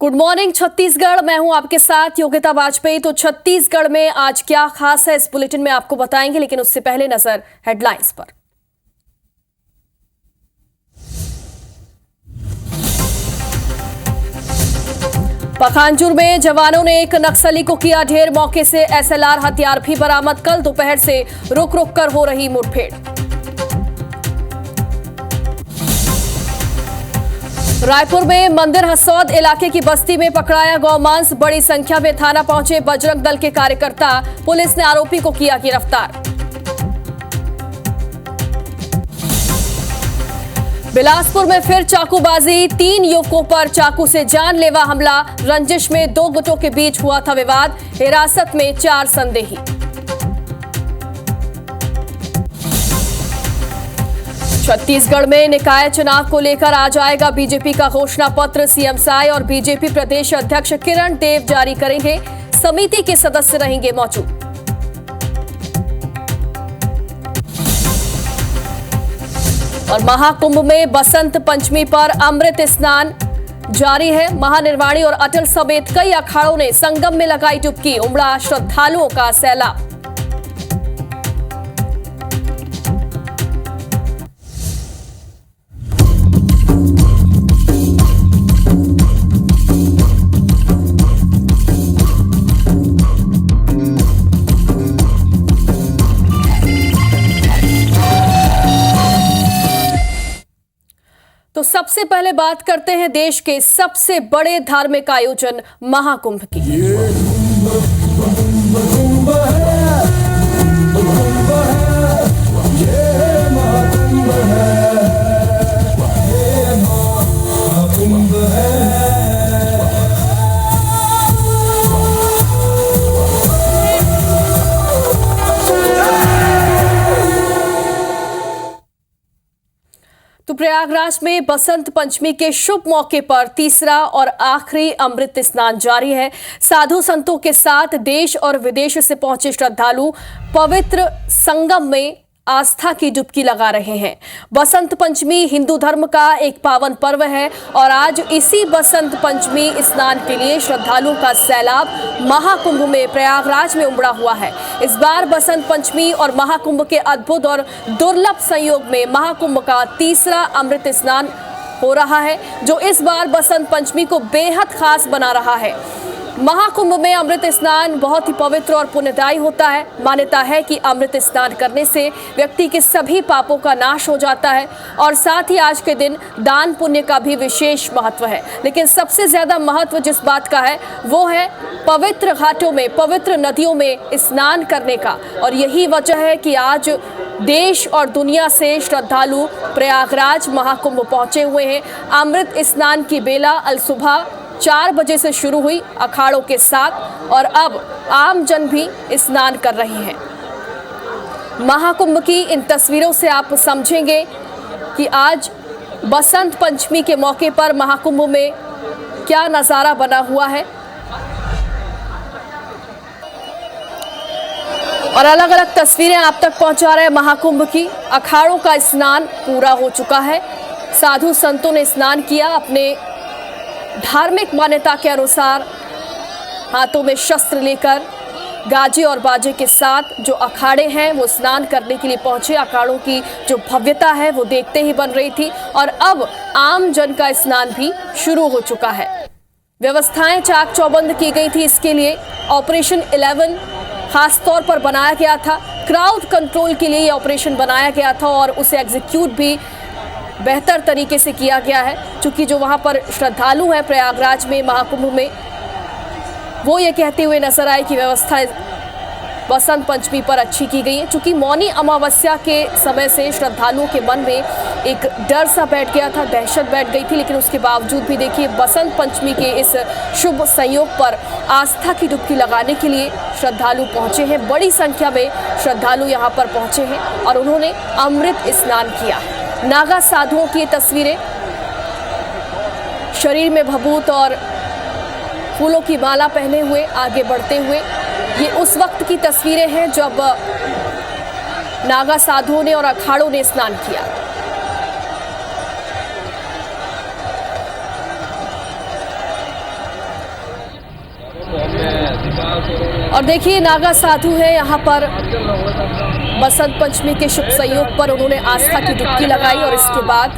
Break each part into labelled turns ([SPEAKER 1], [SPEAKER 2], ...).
[SPEAKER 1] Good morning Chhattisgarh. मैं हूं आपके साथ योगिता वाजपेयी। तो छत्तीसगढ़ में आज क्या खास है इस बुलेटिन में आपको बताएंगे, लेकिन उससे पहले नजर हेडलाइंस पर। पखांजूर में जवानों ने एक नक्सली को किया ढेर, मौके से एसएलआर हथियार भी बरामद। कल दोपहर से रुक रुक कर हो रही मुठभेड़। रायपुर में मंदिर हसौद इलाके की बस्ती में पकड़ाया गौमांस। बड़ी संख्या में थाना पहुंचे बजरंग दल के कार्यकर्ता। पुलिस ने आरोपी को किया गिरफ्तार। बिलासपुर में फिर चाकूबाजी, 3 युवकों पर चाकू से जानलेवा हमला। रंजिश में 2 गुटों के बीच हुआ था विवाद। हिरासत में 4 संदेही। छत्तीसगढ़ में निकाय चुनाव को लेकर आ जाएगा बीजेपी का घोषणा पत्र। सीएम साय और बीजेपी प्रदेश अध्यक्ष किरण देव जारी करेंगे। समिति के सदस्य रहेंगे मौजूद। और महाकुंभ में बसंत पंचमी पर अमृत स्नान जारी है। महानिर्वाणी और अटल समेत कई अखाड़ों ने संगम में लगाई डुबकी। उमड़ा श्रद्धालुओं का सैलाब। तो सबसे पहले बात करते हैं देश के सबसे बड़े धार्मिक आयोजन महाकुंभ की। तो प्रयागराज में बसंत पंचमी के शुभ मौके पर तीसरा और आखिरी अमृत स्नान जारी है। साधु संतों के साथ देश और विदेश से पहुंचे श्रद्धालु पवित्र संगम में आस्था की डुबकी लगा रहे हैं। बसंत पंचमी हिंदू धर्म का एक पावन पर्व है और आज इसी बसंत पंचमी स्नान के लिए श्रद्धालुओं का सैलाब महाकुंभ में प्रयागराज में उमड़ा हुआ है। इस बार बसंत पंचमी और महाकुंभ के अद्भुत और दुर्लभ संयोग में महाकुंभ का तीसरा अमृत स्नान हो रहा है, जो इस बार बसंत पंचमी को बेहद खास बना रहा है। महाकुंभ में अमृत स्नान बहुत ही पवित्र और पुण्यदायी होता है। मान्यता है कि अमृत स्नान करने से व्यक्ति के सभी पापों का नाश हो जाता है और साथ ही आज के दिन दान पुण्य का भी विशेष महत्व है। लेकिन सबसे ज्यादा महत्व जिस बात का है वो है पवित्र घाटों में, पवित्र नदियों में स्नान करने का। और यही वजह है कि आज देश और दुनिया से श्रद्धालु प्रयागराज महाकुंभ पहुंचे हुए हैं। अमृत स्नान की बेला अल सुबह 4 बजे से शुरू हुई अखाड़ों के साथ और अब आम जन भी स्नान कर रहे हैं। महाकुंभ की इन तस्वीरों से आप समझेंगे कि आज बसंत पंचमी के मौके पर महाकुंभ में क्या नजारा बना हुआ है। और अलग अलग तस्वीरें आप तक पहुंचा रहे हैं महाकुंभ की। अखाड़ों का स्नान पूरा हो चुका है। साधु संतों ने स्नान किया अपने धार्मिक मान्यता के अनुसार, हाथों में शस्त्र लेकर गाजे और बाजे के साथ जो अखाड़े हैं वो स्नान करने के लिए पहुंचे। अखाड़ों की जो भव्यता है वो देखते ही बन रही थी और अब आम जन का स्नान भी शुरू हो चुका है। व्यवस्थाएं चाक चौबंद की गई थी। इसके लिए ऑपरेशन 11 खास तौर पर बनाया गया था। क्राउड कंट्रोल के लिए ये ऑपरेशन बनाया गया था और उसे एग्जीक्यूट भी बेहतर तरीके से किया गया है। क्योंकि जो वहां पर श्रद्धालु हैं प्रयागराज में महाकुंभ में, वो ये कहते हुए नजर आए कि व्यवस्था बसंत पंचमी पर अच्छी की गई है। क्योंकि मौनी अमावस्या के समय से श्रद्धालुओं के मन में एक डर सा बैठ गया था, दहशत बैठ गई थी। लेकिन उसके बावजूद भी देखिए बसंत पंचमी के इस शुभ संयोग पर आस्था की डुबकी लगाने के लिए श्रद्धालु पहुंचे हैं। बड़ी संख्या में श्रद्धालु यहाँ पर पहुंचे हैं और उन्होंने अमृत स्नान किया। नागा साधुओं की तस्वीरें, शरीर में भभूत और फूलों की माला पहने हुए आगे बढ़ते हुए, ये उस वक्त की तस्वीरें हैं जब नागा साधुओं ने और अखाड़ों ने स्नान किया। और देखिए नागा साधु है यहाँ पर बसंत पंचमी के शुभ संयोग पर उन्होंने आस्था की डुबकी लगाई और इसके बाद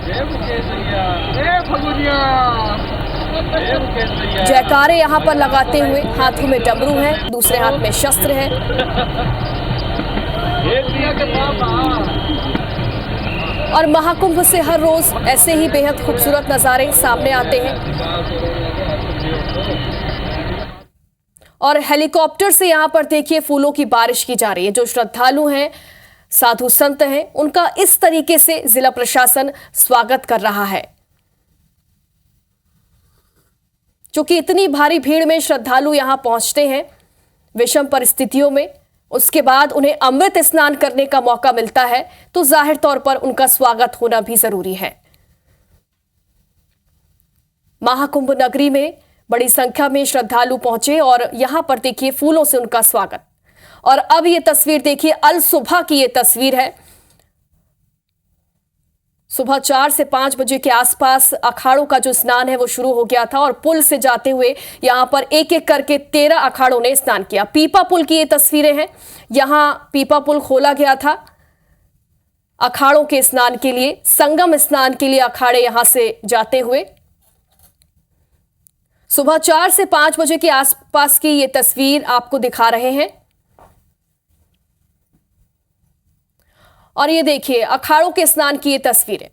[SPEAKER 1] जयकारे यहाँ पर लगाते हुए, हाथों में डमरू है, दूसरे हाथ में शस्त्र है। और महाकुंभ से हर रोज ऐसे ही बेहद खूबसूरत नजारे सामने आते हैं। और हेलीकॉप्टर से यहाँ पर देखिए फूलों की बारिश की जा रही है। जो श्रद्धालु हैं, साधु संत हैं, उनका इस तरीके से जिला प्रशासन स्वागत कर रहा है। क्योंकि इतनी भारी भीड़ में श्रद्धालु यहां पहुंचते हैं विषम परिस्थितियों में, उसके बाद उन्हें अमृत स्नान करने का मौका मिलता है, तो जाहिर तौर पर उनका स्वागत होना भी जरूरी है। महाकुंभ नगरी में बड़ी संख्या में श्रद्धालु पहुंचे और यहां पर देखिए फूलों से उनका स्वागत। और अब ये तस्वीर देखिए, अल सुबह की ये तस्वीर है। सुबह 4 से 5 बजे के आसपास अखाड़ों का जो स्नान है वो शुरू हो गया था और पुल से जाते हुए यहां पर एक एक करके 13 अखाड़ों ने स्नान किया। पीपा पुल की ये तस्वीरें हैं। यहां पीपा पुल खोला गया था अखाड़ों के स्नान के लिए, संगम स्नान के लिए अखाड़े यहां से जाते हुए। सुबह 4 से 5 बजे के आसपास की ये तस्वीर आपको दिखा रहे हैं। और ये देखिए अखाड़ों के स्नान की ये तस्वीरें।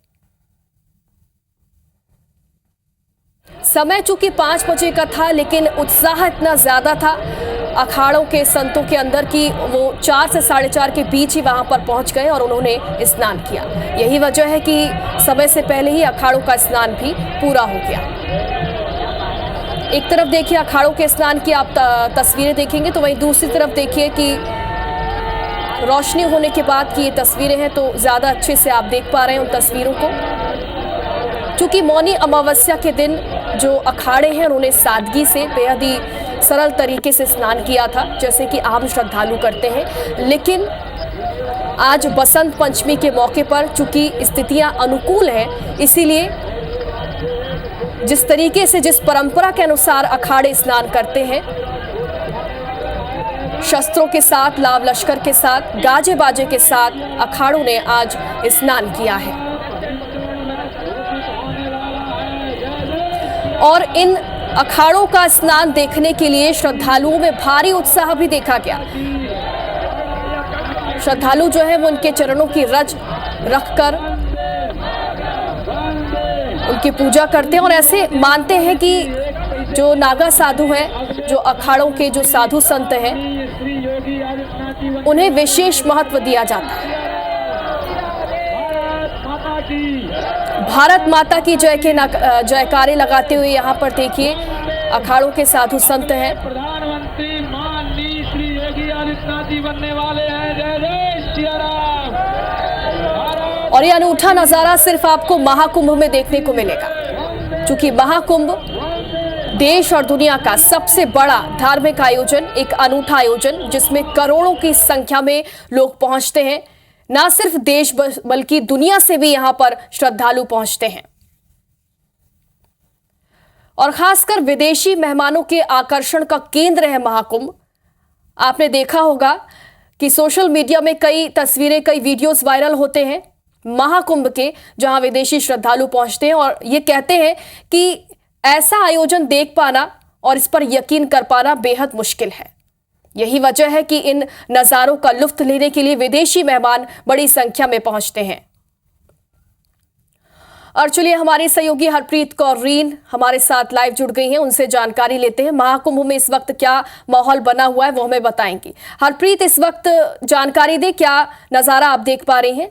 [SPEAKER 1] समय चूंकि 5 बजे का था, लेकिन उत्साह इतना ज्यादा था अखाड़ों के संतों के अंदर कि वो 4 से 4:30 के बीच ही वहां पर पहुंच गए और उन्होंने स्नान किया। यही वजह है कि समय से पहले ही अखाड़ों का स्नान भी पूरा हो गया। एक तरफ देखिए अखाड़ों के स्नान की आप तस्वीरें देखेंगे, तो वहीं दूसरी तरफ देखिए कि रोशनी होने के बाद की ये तस्वीरें हैं, तो ज्यादा अच्छे से आप देख पा रहे हैं उन तस्वीरों को। चूंकि मौनी अमावस्या के दिन जो अखाड़े हैं उन्होंने सादगी से बेहद ही सरल तरीके से स्नान किया था, जैसे कि आम श्रद्धालु करते हैं। लेकिन आज बसंत पंचमी के मौके पर चूंकि स्थितियां अनुकूल हैं, इसीलिए जिस तरीके से, जिस परंपरा के अनुसार अखाड़े स्नान करते हैं, शस्त्रों के साथ, लाव लश्कर के साथ, गाजे बाजे के साथ अखाड़ों ने आज स्नान किया है। और इन अखाड़ों का स्नान देखने के लिए श्रद्धालुओं में भारी उत्साह भी देखा गया। श्रद्धालु जो है वो उनके चरणों की रज रखकर उनकी पूजा करते हैं और ऐसे मानते हैं कि जो नागा साधु हैं, जो अखाड़ों के जो साधु संत हैं, उन्हें विशेष महत्व दिया जाता है। भारत माता की जय के जयकारे लगाते हुए यहाँ पर देखिए अखाड़ों के साधु संत हैं।
[SPEAKER 2] प्रधानमंत्री माननीय श्री योगी आदित्यनाथ जी बनने वाले हैं। जय जय श्री राम।
[SPEAKER 1] और ये अनूठा नजारा सिर्फ आपको महाकुंभ में देखने को मिलेगा, क्योंकि महाकुंभ देश और दुनिया का सबसे बड़ा धार्मिक आयोजन, एक अनूठा आयोजन जिसमें करोड़ों की संख्या में लोग पहुंचते हैं। ना सिर्फ देश बल्कि दुनिया से भी यहां पर श्रद्धालु पहुंचते हैं। और खासकर विदेशी मेहमानों के आकर्षण का केंद्र है महाकुंभ। आपने देखा होगा कि सोशल मीडिया में कई तस्वीरें, कई वीडियोस वायरल होते हैं महाकुंभ के, जहां विदेशी श्रद्धालु पहुंचते हैं और ये कहते हैं कि ऐसा आयोजन देख पाना और इस पर यकीन कर पाना बेहद मुश्किल है। यही वजह है कि इन नजारों का लुत्फ लेने के लिए विदेशी मेहमान बड़ी संख्या में पहुंचते हैं। और चलिए हमारी सहयोगी हरप्रीत कौर रीन हमारे साथ लाइव जुड़ गई हैं, उनसे जानकारी लेते हैं। महाकुंभ में इस वक्त क्या माहौल बना हुआ है वो हमें बताएंगी। हरप्रीत, इस वक्त जानकारी दे, क्या नजारा आप देख पा रही हैं?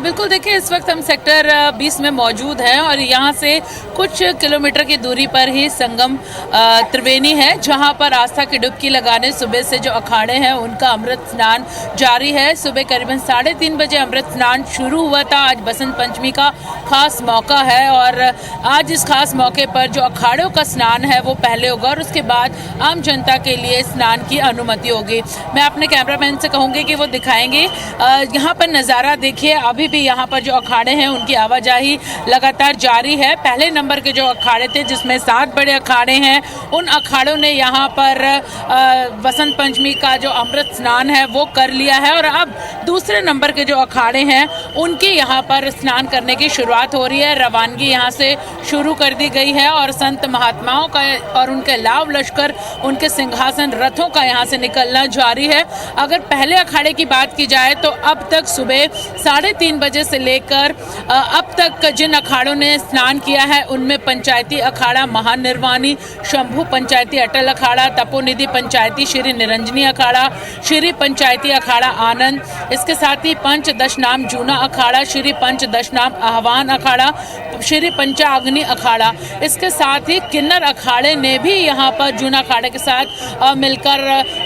[SPEAKER 3] बिल्कुल, देखिए इस वक्त हम सेक्टर 20 में मौजूद हैं और यहाँ से कुछ किलोमीटर की दूरी पर ही संगम त्रिवेणी है, जहाँ पर आस्था की डुबकी लगाने सुबह से जो अखाड़े हैं उनका अमृत स्नान जारी है। सुबह करीबन 3:30 बजे अमृत स्नान शुरू हुआ था। आज बसंत पंचमी का खास मौका है और आज इस खास मौके पर जो अखाड़ों का स्नान है वो पहले होगा और उसके बाद आम जनता के लिए स्नान की अनुमति होगी। मैं अपने कैमरामैन से कहूँगी कि वो दिखाएंगे। यहाँ पर नज़ारा देखिए, अभी भी यहाँ पर जो अखाड़े हैं उनकी आवाजाही लगातार जारी है। पहले नंबर के जो अखाड़े थे जिसमें 7 बड़े अखाड़े हैं, उन अखाड़ों ने यहाँ पर बसंत पंचमी का जो अमृत स्नान है वो कर लिया है और अब दूसरे नंबर के जो अखाड़े हैं उनकी यहाँ पर स्नान करने की शुरुआत हो रही है। रवानगी यहाँ से शुरू कर दी गई है और संत महात्माओं का और उनके लाव लश्कर, उनके सिंहासन रथों का यहाँ से निकलना जारी है। अगर पहले अखाड़े की बात की जाए तो अब तक सुबह 3:30 बजे से लेकर अब तक जिन अखाड़ों ने स्नान किया है उनमें पंचायती अखाड़ा महानिर्वाणी, शंभू पंचायती अटल अखाड़ा, तपोनिधि पंचायती श्री निरंजनी अखाड़ा, श्री पंचायती अखाड़ा आनंद, इसके साथ ही पंच दशनाम जूना अखाड़ा, श्री पंच दशनाम आह्वान अखाड़ा, श्री पंचाग्नि अखाड़ा, इसके साथ ही किन्नर अखाड़े ने भी यहाँ पर जूना अखाड़े के साथ मिलकर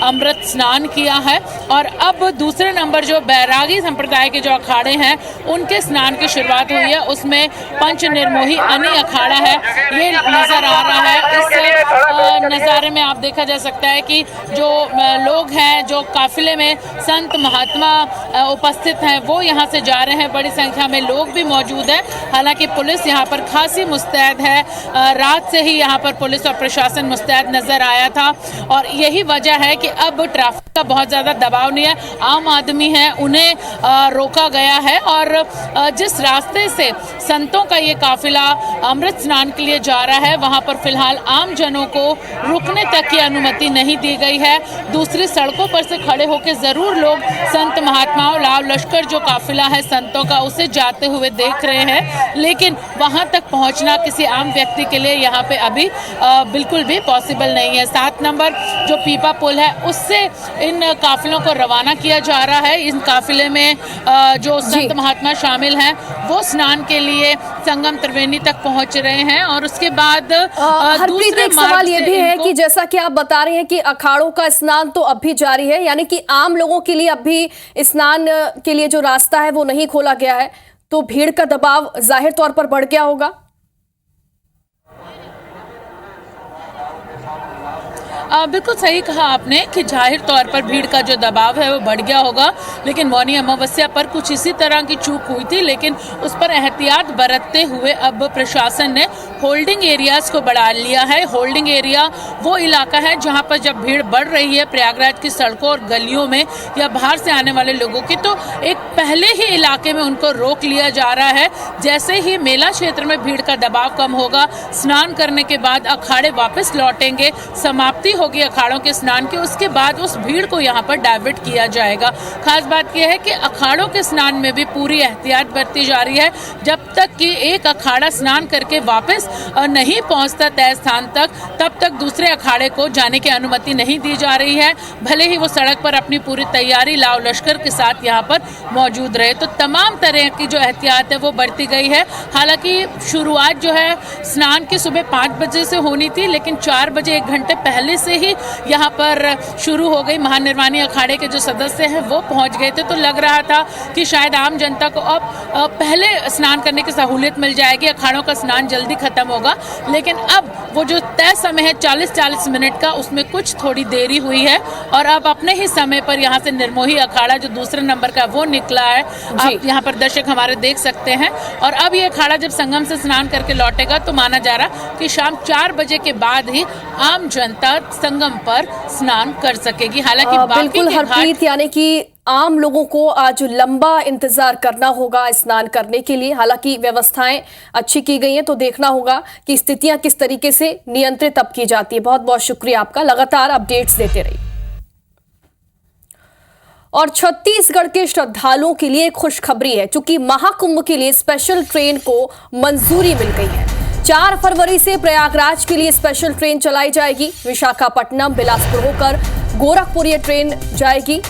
[SPEAKER 3] अमृत स्नान किया है। और अब दूसरे नंबर जो बैरागी संप्रदाय के जो अखाड़े हैं उनके स्नान की शुरुआत हुई है। उसमें पंच निर्मोही अनि अखाड़ा है, ये नजर आ रहा है। इस नज़ारे में आप देखा जा सकता है कि जो लोग हैं, जो काफिले में संत महात्मा उपस्थित हैं, वो यहाँ से जा रहे हैं। बड़ी संख्या में लोग भी मौजूद हैं। हालांकि पुलिस यहाँ पर खासी मुस्तैद है। रात से ही यहाँ पर पुलिस और प्रशासन मुस्तैद नजर आया था और यही वजह है कि अब ट्रैफिक का बहुत ज़्यादा दबाव नहीं है। आम आदमी है, उन्हें रोका गया है और जिस रास्ते से संतों का ये काफिला अमृत स्नान के लिए जा रहा है वहाँ पर फिलहाल आम जनों को रुकने तक की अनुमति नहीं दी गई है। दूसरी सड़कों पर से खड़े होकर ज़रूर लोग संत महात्माओं, लाव लश्कर जो काफिला है संतों का, उसे जाते हुए देख रहे हैं, लेकिन वहाँ तक पहुँचना किसी आम व्यक्ति के लिए यहाँ पे अभी बिल्कुल भी पॉसिबल नहीं है। 7 नंबर जो पीपा पुल है उससे इन काफिलों को रवाना किया जा रहा है। इन काफिले में जो संत महात्मा शामिल हैं वो स्नान के लिए संगम त्रिवेणी तक पहुंच रहे हैं और उसके बाद
[SPEAKER 1] हरप्रीत, एक सवाल ये भी है कि जैसा कि आप बता रहे हैं कि अखाड़ों का स्नान तो अब भी जारी है, यानी कि आम लोगों के लिए अब भी स्नान के लिए जो रास्ता है वो नहीं खोला गया है, तो भीड़ का दबाव जाहिर तौर पर बढ़ गया होगा।
[SPEAKER 3] बिल्कुल सही कहा आपने कि जाहिर तौर पर भीड़ का जो दबाव है वो बढ़ गया होगा, लेकिन मौनी अमावस्या पर कुछ इसी तरह की चूक हुई थी, लेकिन उस पर एहतियात बरतते हुए अब प्रशासन ने होल्डिंग एरियाज को बढ़ा लिया है। होल्डिंग एरिया वो इलाका है जहां पर जब भीड़ बढ़ रही है प्रयागराज की सड़कों और गलियों में या बाहर से आने वाले लोगों की, तो एक पहले ही इलाके में उनको रोक लिया जा रहा है। जैसे ही मेला क्षेत्र में भीड़ का दबाव कम होगा, स्नान करने के बाद अखाड़े वापस लौटेंगे, समाप्ति होगी अखाड़ों के स्नान की, उसके बाद उस भीड़ को यहाँ पर डाइवर्ट किया जाएगा। खास बात यह है कि अखाड़ों के स्नान में भी पूरी एहतियात बरती जा रही है। जब तक कि एक अखाड़ा स्नान करके वापस नहीं पहुंचता तय स्थान तक, तब तक दूसरे अखाड़े को जाने की अनुमति नहीं दी जा रही है, भले ही वो सड़क पर अपनी पूरी तैयारी लाव लश्कर के साथ यहाँ पर मौजूद रहे। तो तमाम तरह की जो एहतियात है वो बरती गई है। हालांकि शुरुआत जो है स्नान की सुबह 5 बजे से होनी थी, लेकिन 4 बजे 1 घंटे पहले से ही यहाँ पर शुरू हो गई। महानिर्वाणी अखाड़े के जो सदस्य हैं वो पहुँच गए थे, तो लग रहा था कि शायद आम जनता को अब पहले स्नान करने की सहूलियत मिल जाएगी, अखाड़ों का स्नान जल्दी खत्म होगा। लेकिन अब वो जो तय समय है 40-40 मिनट का, उसमें कुछ थोड़ी देरी हुई है और अब अपने ही समय पर यहाँ से निर्मोही अखाड़ा जो दूसरे नंबर का वो निकला है। आप यहाँ पर दर्शक हमारे देख सकते हैं। और अब ये अखाड़ा जब संगम से स्नान करके लौटेगा तो माना जा रहा कि शाम 4 बजे के बाद ही आम जनता संगम पर स्नान कर सकेगी। हालांकि
[SPEAKER 1] बिल्कुल हरप्रीत, यानी कि आम लोगों को आज लंबा इंतजार करना होगा स्नान करने के लिए। हालांकि व्यवस्थाएं अच्छी की गई हैं, तो देखना होगा कि स्थितियां किस तरीके से नियंत्रित अब की जाती है। बहुत बहुत शुक्रिया आपका, लगातार अपडेट्स देते रहिए। और छत्तीसगढ़ के श्रद्धालुओं के लिए खुशखबरी है, क्योंकि महाकुंभ के लिए स्पेशल ट्रेन को मंजूरी मिल गई है। 4 फरवरी से प्रयागराज के लिए स्पेशल ट्रेन चलाई जाएगी। विशाखापट्टनम बिलासपुर होकर गोरखपुर ये ट्रेन जाएगी।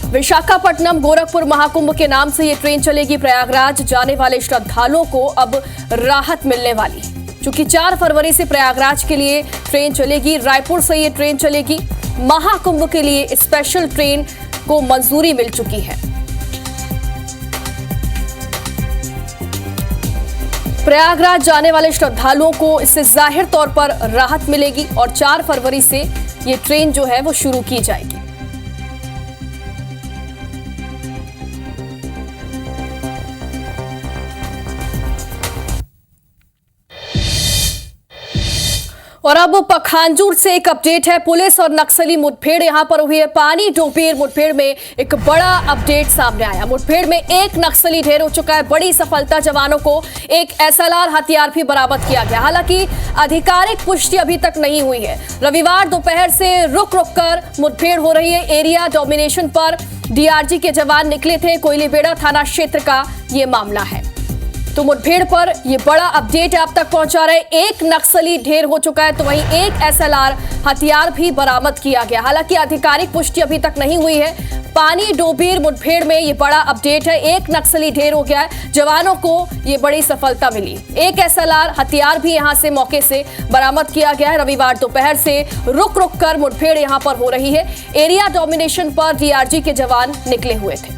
[SPEAKER 1] विशाखापट्टनम गोरखपुर महाकुंभ के नाम से ये ट्रेन चलेगी। प्रयागराज जाने वाले श्रद्धालुओं को अब राहत मिलने वाली, क्योंकि 4 फरवरी से प्रयागराज के लिए ट्रेन चलेगी। रायपुर से ये ट्रेन चलेगी। महाकुंभ के लिए स्पेशल ट्रेन को मंजूरी मिल चुकी है। प्रयागराज जाने वाले श्रद्धालुओं को इससे जाहिर तौर पर राहत मिलेगी और 4 फरवरी से ये ट्रेन जो है वो शुरू की जाएगी। और अब पखांजूर से एक अपडेट है। पुलिस और नक्सली मुठभेड़ यहां पर हुई है। पानी डोबीर मुठभेड़ में एक बड़ा अपडेट सामने आया। मुठभेड़ में एक नक्सली ढेर हो चुका है। बड़ी सफलता, जवानों को एक SLR हथियार भी बरामद किया गया। हालांकि आधिकारिक पुष्टि अभी तक नहीं हुई है। रविवार दोपहर से रुक रुक कर मुठभेड़ हो रही है। एरिया डोमिनेशन पर DRG के जवान निकले थे। कोयलीबेड़ा थाना क्षेत्र का ये मामला है। तो मुठभेड़ पर ये बड़ा अपडेट आप तक पहुंचा रहे। एक नक्सली ढेर हो चुका है, तो वहीं एक SLR हथियार भी बरामद किया गया। हालांकि आधिकारिक पुष्टि अभी तक नहीं हुई है। पानी डोबीर मुठभेड़ में ये बड़ा अपडेट है। एक नक्सली ढेर हो गया है। जवानों को ये बड़ी सफलता मिली। एक SLR हथियार भी यहां से मौके से बरामद किया गया है। रविवार दोपहर से रुक रुक कर मुठभेड़ यहां पर हो रही है। एरिया डोमिनेशन पर DRG के जवान निकले हुए थे।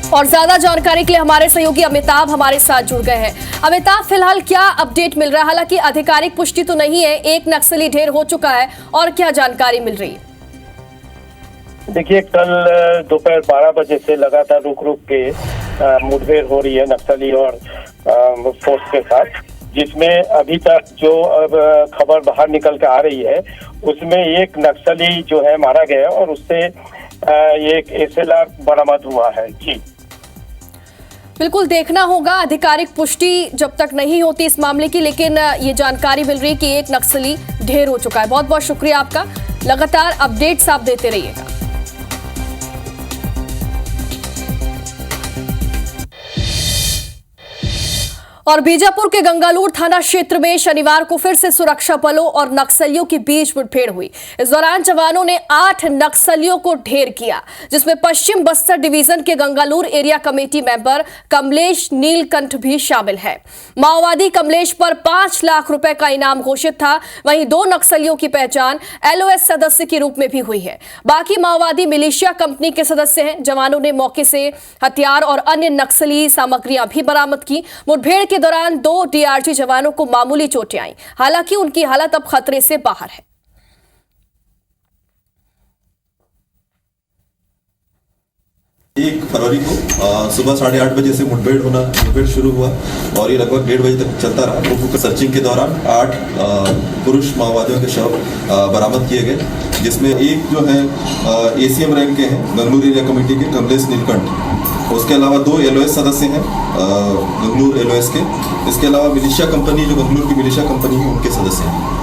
[SPEAKER 1] और ज्यादा जानकारी के लिए हमारे सहयोगी अमिताभ हमारे साथ जुड़ गए हैं। अमिताभ, फिलहाल क्या अपडेट मिल रहा है? हालांकि आधिकारिक पुष्टि तो नहीं है, एक नक्सली ढेर हो चुका है, और क्या जानकारी मिल रही है?
[SPEAKER 4] देखिए, कल दोपहर 12 बजे से लगातार रुक रुक के मुठभेड़ हो रही है नक्सली और फोर्स के साथ, जिसमें अभी तक जो खबर बाहर निकल के आ रही है उसमें एक नक्सली जो है मारा गया और उससे एक SLR बरामद हुआ है। जी
[SPEAKER 1] बिल्कुल, देखना होगा आधिकारिक पुष्टि जब तक नहीं होती इस मामले की, लेकिन ये जानकारी मिल रही है कि एक नक्सली ढेर हो चुका है। बहुत बहुत शुक्रिया आपका। लगातार अपडेट्स आप देते रहिएगा। और बीजापुर के गंगालूर थाना क्षेत्र में शनिवार को फिर से सुरक्षा बलों और नक्सलियों के बीच मुठभेड़ हुई। इस दौरान जवानों ने 8 नक्सलियों को ढेर किया, जिसमें पश्चिम बस्तर डिवीजन के Gangalur area committee member Kamlesh Neelkanth भी शामिल है। माओवादी कमलेश पर 5 लाख रुपए का इनाम घोषित था। वहीं 2 नक्सलियों की पहचान LOS सदस्य के रूप में भी हुई है। बाकी माओवादी मिलिशिया कंपनी के सदस्य हैं। जवानों ने मौके से हथियार और अन्य नक्सली सामग्रियां भी बरामद की। मुठभेड़ के दौरान 2 DRG जवानों को मामूली चोटें आईं। हालांकि उनकी हालत अब खतरे से बाहर है।
[SPEAKER 5] 1 फरवरी को सुबह 8:30 बजे से मुठभेड़ शुरू हुआ और ये लगभग 1:30 बजे तक चलता रहा। ग्रुप सर्चिंग के दौरान 8 पुरुष माओवादियों के शव बरामद किए गए, जिसमें एक जो है ACM रैंक के हैं, गंगलूर एरिया कमेटी के कमलेश नीलकंठ। उसके अलावा 2 LOS सदस्य हैं गंगलूर LOS के। इसके अलावा मिलिशिया कंपनी, जो गंगलूर की मिलिशिया कंपनी है, उनके सदस्य हैं।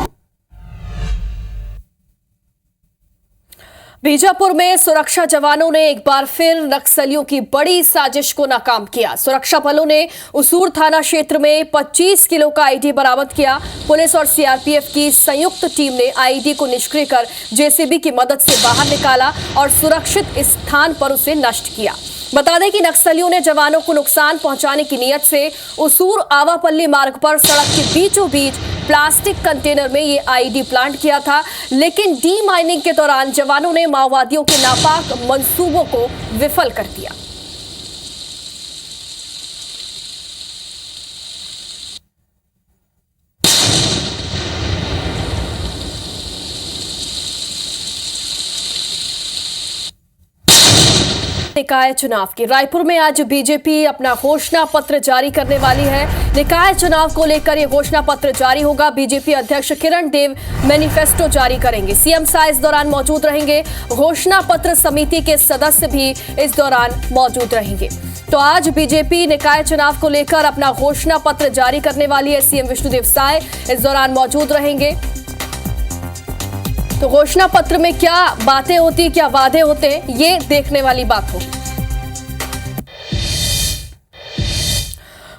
[SPEAKER 1] बीजापुर में सुरक्षा जवानों ने एक बार फिर नक्सलियों की बड़ी साजिश को नाकाम किया। सुरक्षा बलों ने उसूर थाना क्षेत्र में 25 किलो का IED बरामद किया। पुलिस और CRPF की संयुक्त टीम ने IED को निष्क्रिय कर JCB की मदद से बाहर निकाला और सुरक्षित स्थान पर उसे नष्ट किया। बता दें कि नक्सलियों ने जवानों को नुकसान पहुंचाने की नीयत से उसूर आवापल्ली मार्ग पर सड़क के बीचों बीच प्लास्टिक कंटेनर में ये IED प्लांट किया था, लेकिन डी माइनिंग के दौरान जवानों ने माओवादियों के नापाक मंसूबों को विफल कर दिया। निकाय चुनाव की रायपुर में आज बीजेपी अपना घोषणा पत्र जारी करने वाली है। निकाय चुनाव को लेकर यह घोषणा पत्र जारी होगा। बीजेपी अध्यक्ष किरण देव मैनिफेस्टो जारी करेंगे। CM शाह इस दौरान मौजूद रहेंगे। घोषणा पत्र समिति के सदस्य भी इस दौरान मौजूद रहेंगे। तो आज बीजेपी निकाय चुनाव को लेकर अपना घोषणा पत्र जारी करने वाली है। CM विष्णुदेव साय इस दौरान मौजूद रहेंगे। तो घोषणा पत्र में क्या बातें होती, क्या वादे होते हैं, ये देखने वाली बात होगी।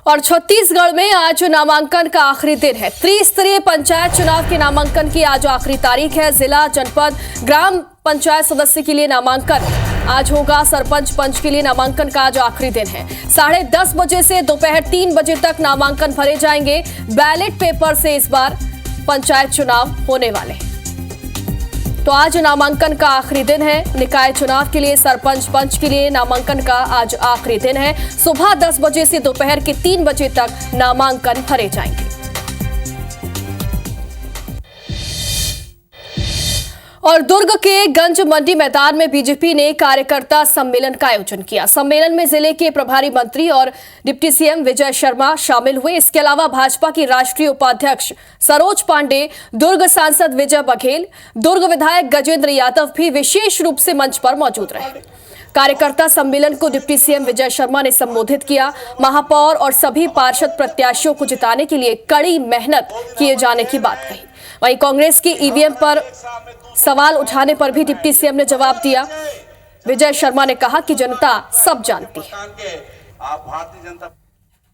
[SPEAKER 1] और छत्तीसगढ़ में आज नामांकन का आखिरी दिन है। त्रिस्तरीय पंचायत चुनाव के नामांकन की आज आखिरी तारीख है। जिला, जनपद, ग्राम पंचायत सदस्य के लिए नामांकन आज होगा। सरपंच, पंच के लिए नामांकन का आज आखिरी दिन है। 10:30 बजे से दोपहर 3 बजे तक नामांकन भरे जाएंगे। बैलेट पेपर से इस बार पंचायत चुनाव होने वाले हैं। तो आज नामांकन का आखिरी दिन है। निकाय चुनाव के लिए, सरपंच, पंच के लिए नामांकन का आज आखिरी दिन है। सुबह 10 बजे से दोपहर के 3 बजे तक नामांकन भरे जाएंगे। और दुर्ग के गंज मंडी मैदान में बीजेपी ने कार्यकर्ता सम्मेलन का आयोजन किया। सम्मेलन में जिले के प्रभारी मंत्री और डिप्टी सीएम विजय शर्मा शामिल हुए। इसके अलावा भाजपा की राष्ट्रीय उपाध्यक्ष सरोज पांडे, दुर्ग सांसद विजय बघेल, दुर्ग विधायक गजेंद्र यादव भी विशेष रूप से मंच पर मौजूद रहे। कार्यकर्ता सम्मेलन को डिप्टी सीएम विजय शर्मा ने संबोधित किया। महापौर और सभी पार्षद प्रत्याशियों को जिताने के लिए कड़ी मेहनत किए जाने की बात कही। वहीं कांग्रेस की ईवीएम पर सवाल उठाने पर भी डिप्टी सीएम ने जवाब दिया। विजय शर्मा ने कहा कि जनता सब जानती है।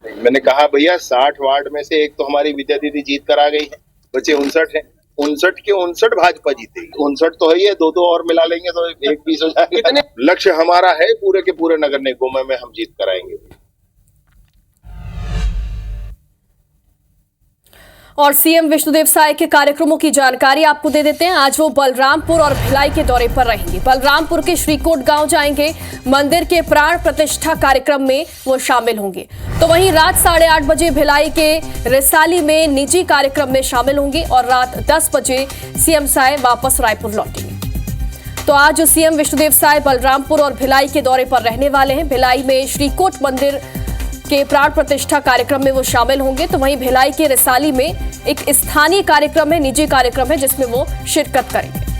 [SPEAKER 6] मैंने कहा भैया 60 वार्ड में से एक तो हमारी विद्या दीदी जीत कर आ गई है, बचे 59 है। 59 के 59 भाजपा जीतेगी। 59 तो है ही है, दो और मिला लेंगे तो एक 20 हो जाएगा। इतने लक्ष्य हमारा है, पूरे के पूरे नगर निगमों में हम जीत कर आएंगे।
[SPEAKER 1] और सीएम विष्णुदेव साय के कार्यक्रमों की जानकारी आपको दे देते हैं। आज वो बलरामपुर और भिलाई के दौरे पर रहेंगे। बलरामपुर के श्रीकोट गांव जाएंगे। मंदिर के प्राण प्रतिष्ठा कार्यक्रम में वो शामिल होंगे। तो वहीं रात 8:30 बजे भिलाई के रिसाली में निजी कार्यक्रम में शामिल होंगे और रात 10 बजे सीएम साय वापस रायपुर लौटेंगे। तो आज सीएम विष्णुदेव साय बलरामपुर और भिलाई के दौरे पर रहने वाले हैं। भिलाई में श्रीकोट मंदिर के प्राण प्रतिष्ठा कार्यक्रम में वो शामिल होंगे। तो वहीं भिलाई के रिसाली में एक स्थानीय कार्यक्रम है, निजी कार्यक्रम है, जिसमें वो शिरकत करेंगे।